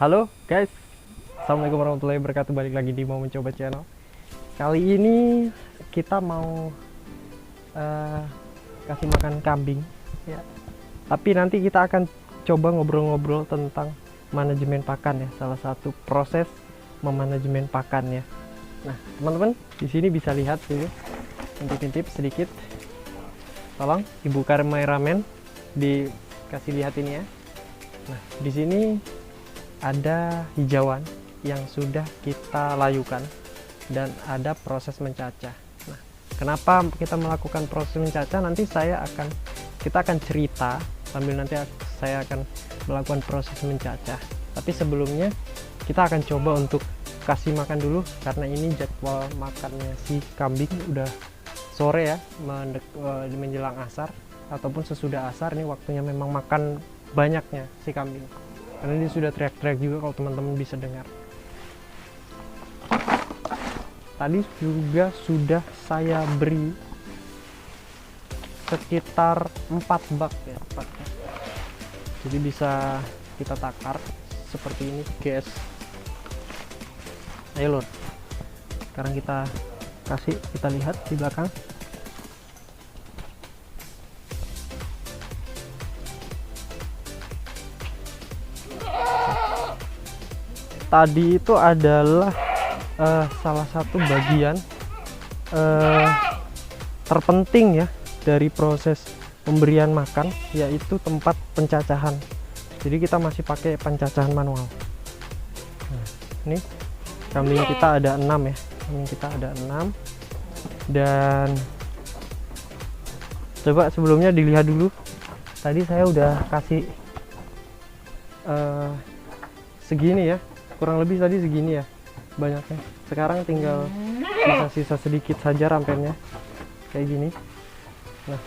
Halo guys, assalamualaikum warahmatullahi wabarakatuh. Balik lagi di Mau Mencoba Channel. Kali ini kita mau kasih makan kambing ya. Tapi nanti kita akan coba ngobrol-ngobrol tentang manajemen pakan ya. Salah satu proses memanajemen pakan ya. Nah teman-teman di sini bisa lihat sini, intip-intip sedikit. Tolong ibu kameramen dikasih lihat ini ya. Nah di sini ada hijauan yang sudah kita layukan dan ada proses mencacah. Nah, kenapa kita melakukan proses mencacah? Nanti kita akan cerita sambil nanti saya akan melakukan proses mencacah. Tapi sebelumnya kita akan coba untuk kasih makan dulu karena ini jadwal makannya si kambing udah sore ya, menjelang asar ataupun sesudah asar. Ini waktunya memang makan banyaknya si kambing. Karena dia sudah teriak-teriak juga kalau teman-teman bisa dengar. Tadi juga sudah saya beri sekitar 4 bak ya, 4 bak. Jadi bisa kita takar seperti ini guys. Ayo lur, sekarang kita lihat di belakang. Tadi itu adalah salah satu bagian terpenting ya dari proses pemberian makan, yaitu tempat pencacahan. Jadi kita masih pakai pencacahan manual. Nah, ini kambing kita ada 6 ya, kambing kita ada 6. Dan coba sebelumnya dilihat dulu, tadi saya udah kasih segini ya, kurang lebih tadi segini ya banyaknya. Sekarang tinggal sisa-sisa sedikit saja rampennya kayak gini. Nah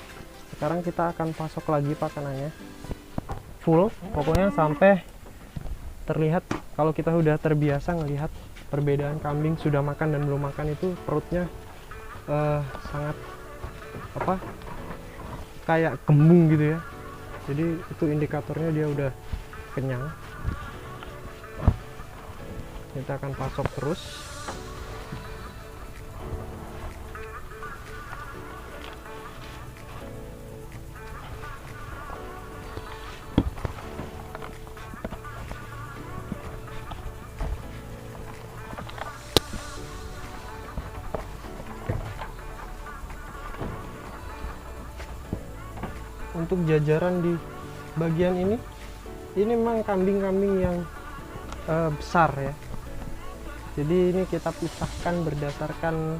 sekarang kita akan pasok lagi pakanannya full, pokoknya sampai terlihat. Kalau kita udah terbiasa ngelihat perbedaan kambing sudah makan dan belum makan, itu perutnya sangat kayak kembung gitu ya. Jadi itu indikatornya dia udah kenyang. Kita akan pasok terus. Untuk jajaran di bagian ini memang kambing-kambing yang besar ya. Jadi ini kita pisahkan berdasarkan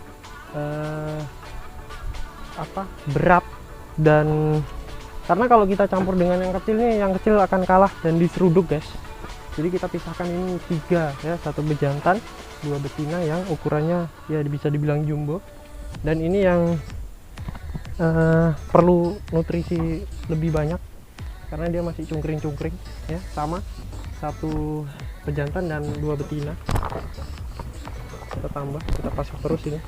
berat, dan karena kalau kita campur dengan yang kecil nih, yang kecil akan kalah dan diseruduk guys. Jadi kita pisahkan ini 3 ya, 1 bejantan, 2 betina yang ukurannya ya bisa dibilang jumbo, dan ini yang perlu nutrisi lebih banyak karena dia masih cungkring-cungkring ya. Sama 1 bejantan dan 2 betina. Kita tambah, kita pasok terus ini.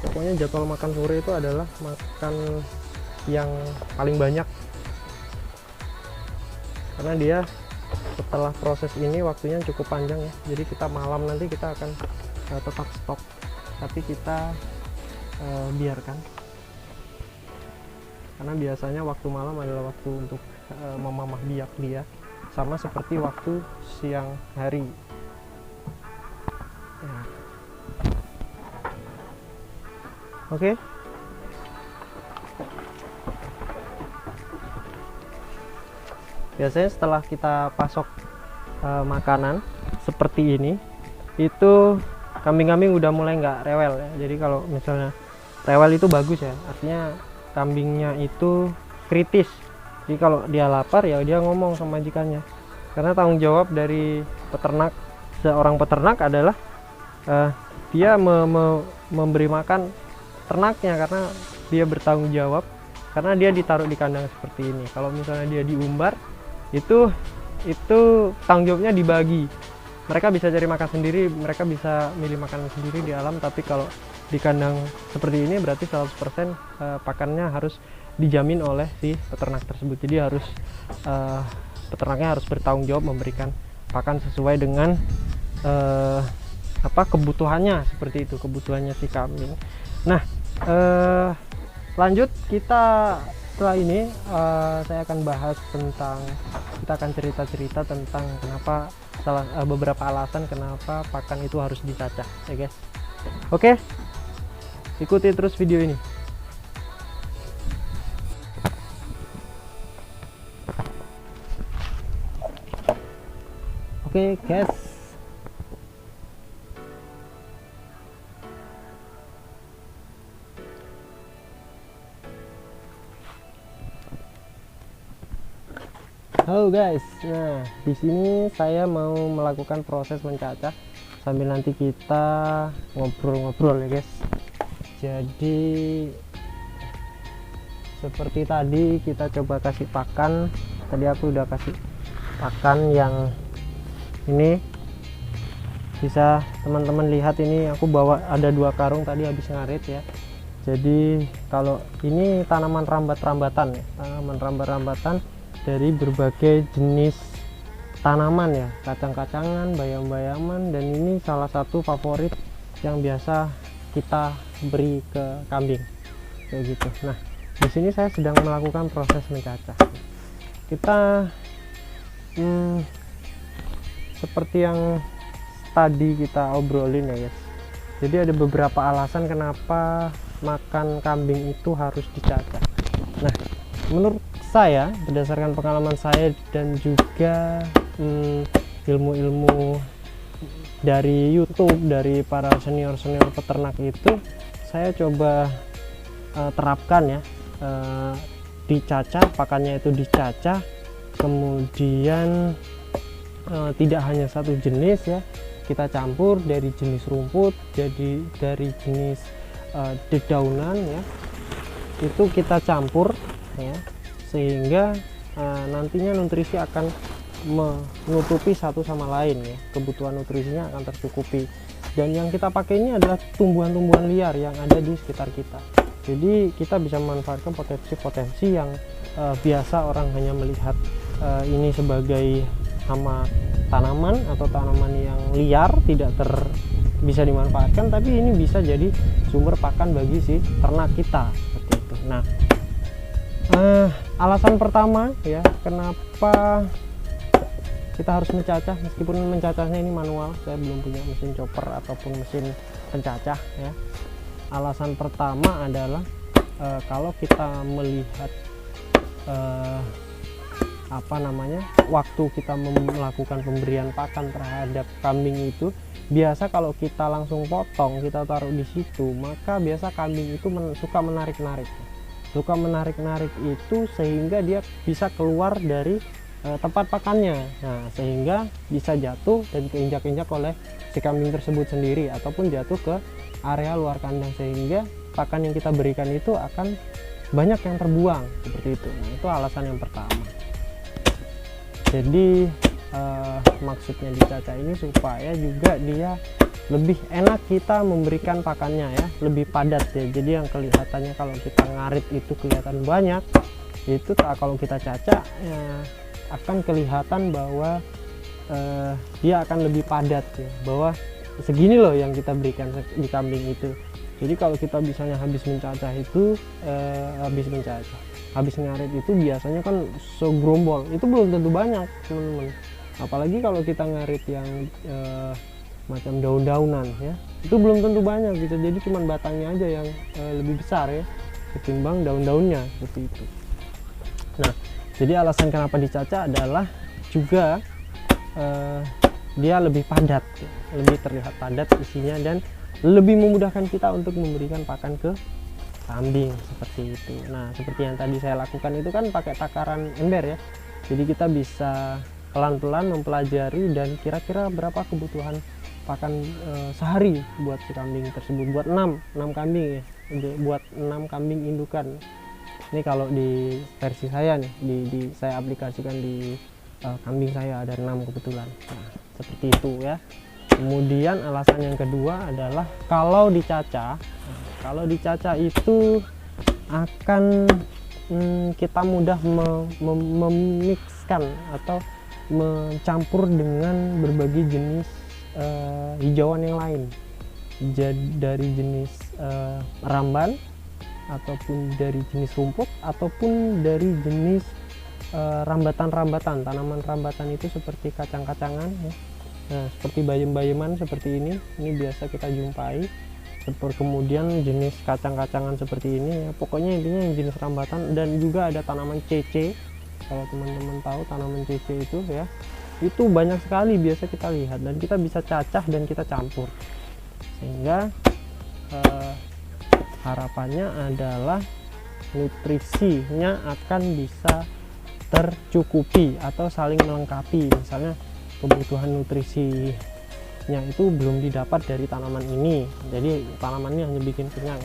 Pokoknya jadwal makan sore itu adalah makan yang paling banyak, karena dia setelah proses ini waktunya cukup panjang ya. Jadi kita malam nanti kita akan tetap stok, tapi kita biarkan, karena biasanya waktu malam adalah waktu untuk memamah biak dia, sama seperti waktu siang hari ya. Oke. Biasanya setelah kita pasok makanan seperti ini, itu kambing-kambing udah mulai nggak rewel ya. Jadi kalau misalnya rewel itu bagus ya, artinya kambingnya itu kritis. Jadi kalau dia lapar ya dia ngomong sama majikannya. Karena tanggung jawab dari peternak, seorang peternak adalah dia memberi makan ternaknya, karena dia bertanggung jawab, karena dia ditaruh di kandang seperti ini. Kalau misalnya dia diumbar, itu tanggung jawabnya dibagi. Mereka bisa cari makan sendiri, mereka bisa milih makanan sendiri di alam, tapi kalau di kandang seperti ini berarti 100% pakannya harus dijamin oleh si peternak tersebut. Jadi harus peternaknya harus bertanggung jawab memberikan pakan sesuai dengan kebutuhannya, seperti itu, kebutuhannya si kambing. Nah, lanjut kita setelah ini saya akan bahas tentang, kita akan cerita-cerita tentang kenapa beberapa alasan kenapa pakan itu harus dicacah ya guys. Oke, ikuti terus video ini. Oke guys, halo guys. Nah, di sini saya mau melakukan proses mencacah sambil nanti kita ngobrol-ngobrol ya guys. Jadi seperti tadi kita coba kasih pakan. Tadi aku udah kasih pakan yang ini, bisa teman-teman lihat ini aku bawa ada 2 karung tadi habis ngarit ya. Jadi kalau ini tanaman rambat-rambatan ya, tanaman rambat-rambatan dari berbagai jenis tanaman ya, kacang-kacangan, bayam-bayaman, dan ini salah satu favorit yang biasa kita beri ke kambing kayak gitu. Nah, di sini saya sedang melakukan proses mencacah. Kita seperti yang tadi kita obrolin ya guys. Jadi ada beberapa alasan kenapa makan kambing itu harus dicacah. Nah, menurut saya, berdasarkan pengalaman saya dan juga ilmu-ilmu dari YouTube, dari para senior-senior peternak itu, saya coba terapkan ya, dicacah, pakannya itu dicacah, kemudian tidak hanya satu jenis ya, kita campur dari jenis rumput, jadi dari jenis dedaunan ya, itu kita campur ya, sehingga nantinya nutrisi akan menutupi satu sama lain ya, kebutuhan nutrisinya akan tercukupi. Dan yang kita pakai ini adalah tumbuhan-tumbuhan liar yang ada di sekitar kita, jadi kita bisa memanfaatkan potensi-potensi yang biasa orang hanya melihat ini sebagai hama tanaman atau tanaman yang liar, tidak bisa dimanfaatkan, tapi ini bisa jadi sumber pakan bagi si ternak kita, seperti itu. Nah, alasan pertama ya, kenapa kita harus mencacah, meskipun mencacahnya ini manual, saya belum punya mesin chopper ataupun mesin pencacah ya. Alasan pertama adalah kalau kita melihat waktu kita melakukan pemberian pakan terhadap kambing itu, biasa kalau kita langsung potong, kita taruh di situ, maka biasa kambing itu suka menarik-narik itu, sehingga dia bisa keluar dari tempat pakannya. Nah, sehingga bisa jatuh dan keinjak-injak oleh si kambing tersebut sendiri, ataupun jatuh ke area luar kandang, sehingga pakan yang kita berikan itu akan banyak yang terbuang, seperti itu. Nah, itu alasan yang pertama. Jadi maksudnya dicacah ini supaya juga dia lebih enak kita memberikan pakannya ya, lebih padat ya. Jadi yang kelihatannya kalau kita ngarit itu kelihatan banyak, itu kalau kita cacah ya, akan kelihatan bahwa dia akan lebih padat ya, bahwa segini loh yang kita berikan di kambing itu. Jadi kalau kita misalnya habis mencacah itu habis ngarit itu biasanya kan segerombol, itu belum tentu banyak teman-teman. Apalagi kalau kita ngarit yang macam daun-daunan ya, itu belum tentu banyak gitu. Jadi cuma batangnya aja yang lebih besar ya, ketimbang daun-daunnya, seperti itu. Nah, jadi alasan kenapa dicacah adalah juga dia lebih padat ya, lebih terlihat padat isinya, dan lebih memudahkan kita untuk memberikan pakan ke kambing, seperti itu. Nah, seperti yang tadi saya lakukan itu kan pakai takaran ember ya, jadi kita bisa pelan-pelan mempelajari dan kira-kira berapa kebutuhan pakan sehari buat si kambing tersebut, buat 6 kambing ya, buat 6 kambing indukan. Ini kalau di versi saya nih, saya aplikasikan di kambing saya ada 6 kebetulan. Nah, seperti itu ya. Kemudian alasan yang kedua adalah kalau dicacah itu akan kita mudah memixkan atau mencampur dengan berbagai jenis hijauan yang lain, dari jenis ramban, ataupun dari jenis rumput, ataupun dari jenis rambatan-rambatan, tanaman rambatan itu seperti kacang-kacangan ya. Nah, seperti bayam-bayaman seperti ini biasa kita jumpai. Kemudian jenis kacang-kacangan seperti ini ya, pokoknya intinya yang jenis rambatan. Dan juga ada tanaman cece, kalau teman-teman tahu tanaman cece itu ya, itu banyak sekali biasa kita lihat, dan kita bisa cacah dan kita campur, sehingga harapannya adalah nutrisinya akan bisa tercukupi atau saling melengkapi. Misalnya kebutuhan nutrisinya itu belum didapat dari tanaman ini, jadi tanamannya hanya bikin kenyang,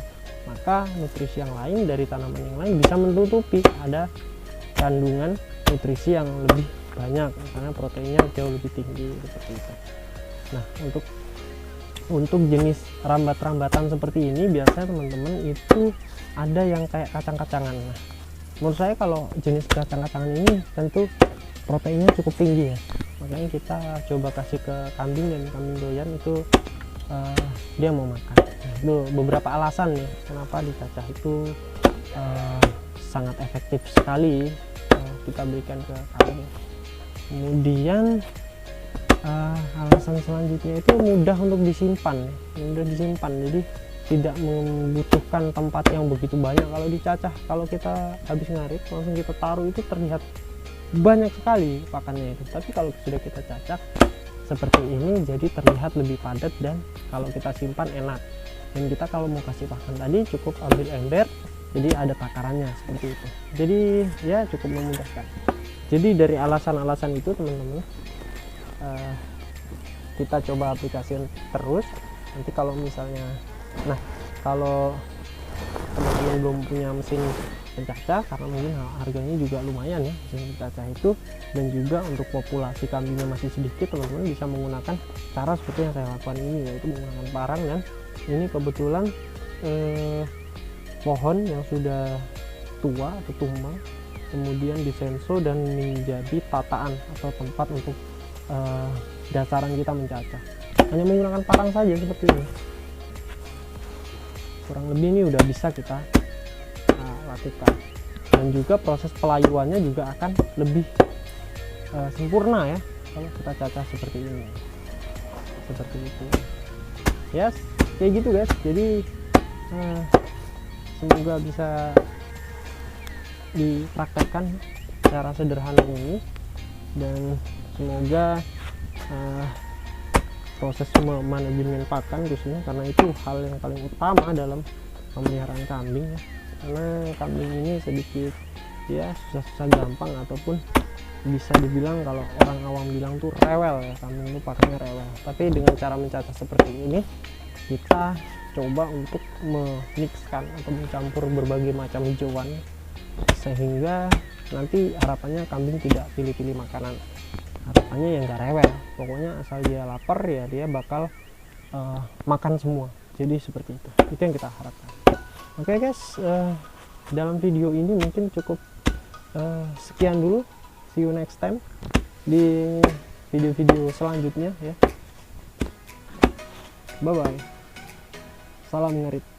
maka nutrisi yang lain dari tanaman yang lain bisa menutupi, ada kandungan nutrisi yang lebih banyak, misalnya proteinnya jauh lebih tinggi seperti itu. Nah, untuk jenis rambat-rambatan seperti ini biasanya teman-teman itu ada yang kayak kacang-kacangan. Nah, menurut saya kalau jenis kacang-kacangan ini tentu proteinnya cukup tinggi ya, makanya kita coba kasih ke kambing, dan kambing doyan itu dia mau makan. Nah, itu beberapa alasan nih kenapa dicacah itu sangat efektif sekali kita berikan ke kambing. Kemudian alasan selanjutnya itu mudah untuk disimpan, jadi tidak membutuhkan tempat yang begitu banyak. Kalau dicacah, kalau kita habis ngarit langsung kita taruh, itu terlihat banyak sekali pakannya itu. Tapi kalau sudah kita cacah seperti ini, jadi terlihat lebih padat, dan kalau kita simpan enak. Dan kita kalau mau kasih pakan tadi cukup ambil ember, jadi ada takarannya seperti itu, jadi ya cukup memudahkan. Jadi dari alasan-alasan itu teman-teman, kita coba aplikasikan terus. Nanti kalau misalnya, nah kalau teman-teman belum punya mesin pencacah, karena mungkin harganya juga lumayan ya mesin pencacah itu, dan juga untuk populasi kambingnya masih sedikit, teman-teman bisa menggunakan cara seperti yang saya lakukan ini, yaitu menggunakan parang. Dan ini kebetulan pohon yang sudah tua atau tumbang, kemudian disenso dan menjadi tataan atau tempat untuk dasaran kita mencacah. Hanya menggunakan parang saja seperti ini, kurang lebih ini udah bisa kita lakukan. Dan juga proses pelayuannya juga akan lebih sempurna ya kalau kita cacah seperti ini, seperti itu. Yes, kayak gitu guys. Jadi semoga bisa dipraktekkan cara sederhana ini, dan semoga proses manajemen pakan khususnya, karena itu hal yang paling utama dalam pemeliharaan kambing ya. Karena kambing ini sedikit ya susah-susah gampang, ataupun bisa dibilang kalau orang awam bilang tuh rewel ya, kambing itu pakannya rewel. Tapi dengan cara mencacah seperti ini, kita coba untuk memixkan atau mencampur berbagai macam hijauan, sehingga nanti harapannya kambing tidak pilih-pilih makanan. Harapannya ya nggak rewel, pokoknya asal dia lapar ya dia bakal makan semua. Jadi seperti itu yang kita harapkan. Oke guys, dalam video ini mungkin cukup sekian dulu. See you next time di video-video selanjutnya ya. Bye bye, salam ngerit.